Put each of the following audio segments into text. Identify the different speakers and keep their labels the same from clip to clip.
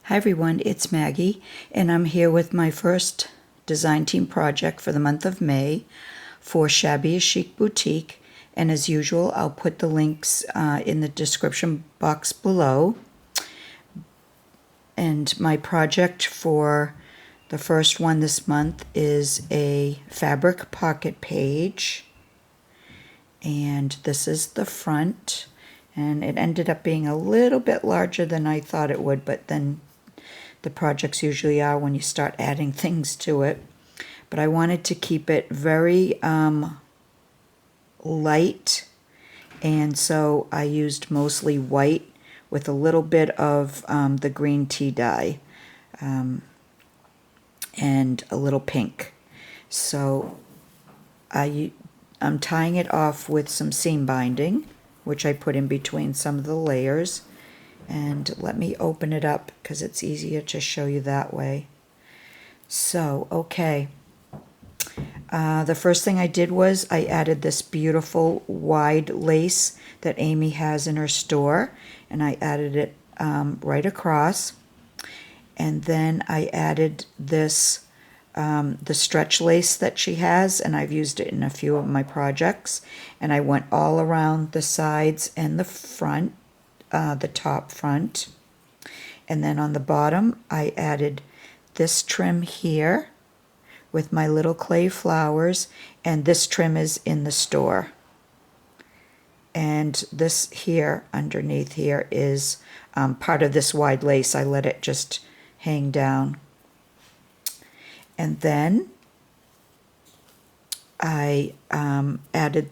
Speaker 1: Hi everyone, it's Maggie, and I'm here with my first design team project for the month of May for Shabby Chic Boutique, and as usual I'll put the links in the description box below. And my project for the first one this month is a fabric pocket page, and this is the front, and it ended up being a little bit larger than I thought it would, but then the projects usually are when you start adding things to it. But I wanted to keep it very light, and so I used mostly white with a little bit of the green tea dye and a little pink. So I'm tying it off with some seam binding, which I put in between some of the layers. And let me open it up because it's easier to show you that way. So, okay. The first thing I did was I added this beautiful wide lace that Amy has in her store, and I added it right across. And then I added this, the stretch lace that she has, and I've used it in a few of my projects. And I went all around the sides and the front. The top front, and then on the bottom I added this trim here with my little clay flowers, and this trim is in the store, and this here underneath here is part of this wide lace. I let it just hang down, and then I added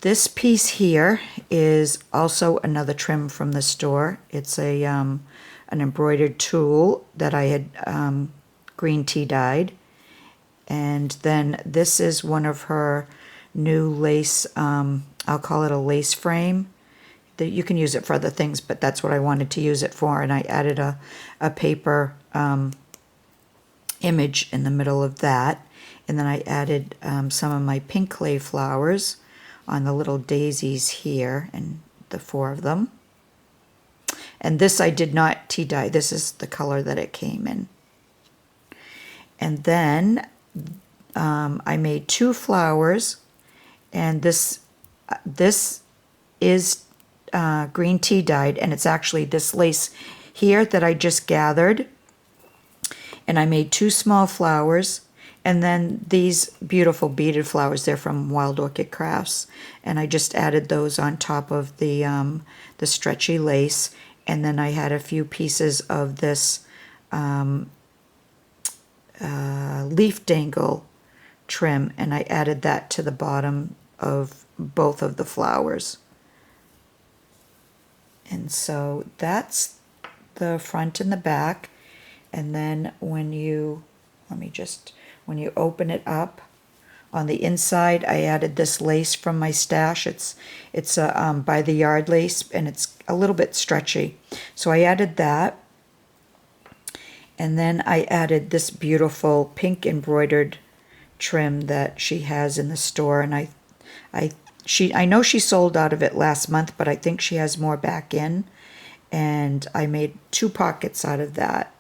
Speaker 1: this piece here is also another trim from the store. It's a an embroidered tulle that I had green tea dyed. And then this is one of her new lace, I'll call it a lace frame. You can use it for other things, but that's what I wanted to use it for. And I added a paper image in the middle of that. And then I added some of my pink clay flowers on the little daisies here, and the 4 of them. And this I did not tea dye. This is the color that it came in. And then I made 2 flowers, and this is green tea dyed, and it's actually this lace here that I just gathered. And I made 2 small flowers. And then these beautiful beaded flowers, they're from Wild Orchid Crafts. And I just added those on top of the stretchy lace. And then I had a few pieces of this leaf dangle trim, and I added that to the bottom of both of the flowers. And so that's the front and the back. And then when you, when you open it up, on the inside I added this lace from my stash. It's a by the yard lace, and it's a little bit stretchy. So I added that. And then I added this beautiful pink embroidered trim that she has in the store, and I know she sold out of it last month, but I think she has more back in, and I made 2 pockets out of that.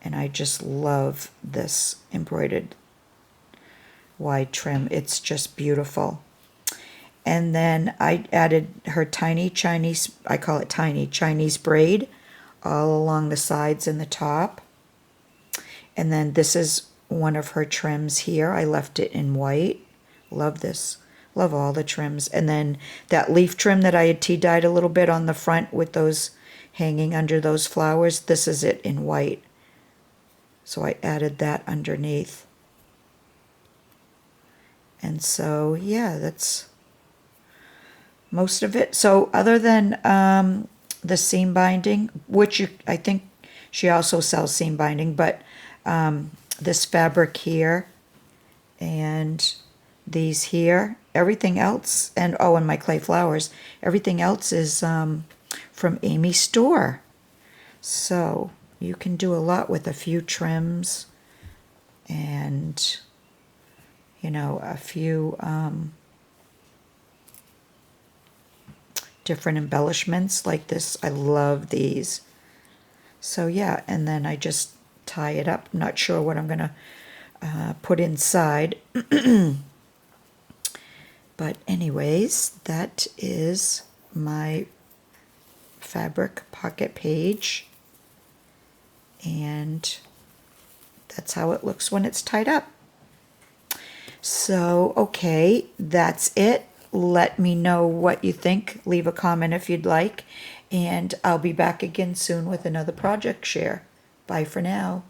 Speaker 1: And I just love this embroidered wide trim. It's just beautiful. And then I added her tiny Chinese, I call it tiny Chinese braid, all along the sides and the top. And then this is one of her trims here. I left it in white. Love this. Love all the trims. And then that leaf trim that I had tea dyed a little bit on the front with those hanging under those flowers, this is it in white. So I added that underneath. And so, yeah, that's most of it. So other than the seam binding, which I think she also sells seam binding, but this fabric here and these here, everything else, and oh, and my clay flowers, everything else is from Amy's store. So you can do a lot with a few trims and, you know, a few different embellishments like this. I love these. So yeah, and then I just tie it up. I'm not sure what I'm gonna put inside. But anyways, that is my fabric pocket page, and that's how it looks when it's tied up. So, okay, that's it. Let me know what you think. Leave a comment if you'd like, and I'll be back again soon with another project share. Bye for now.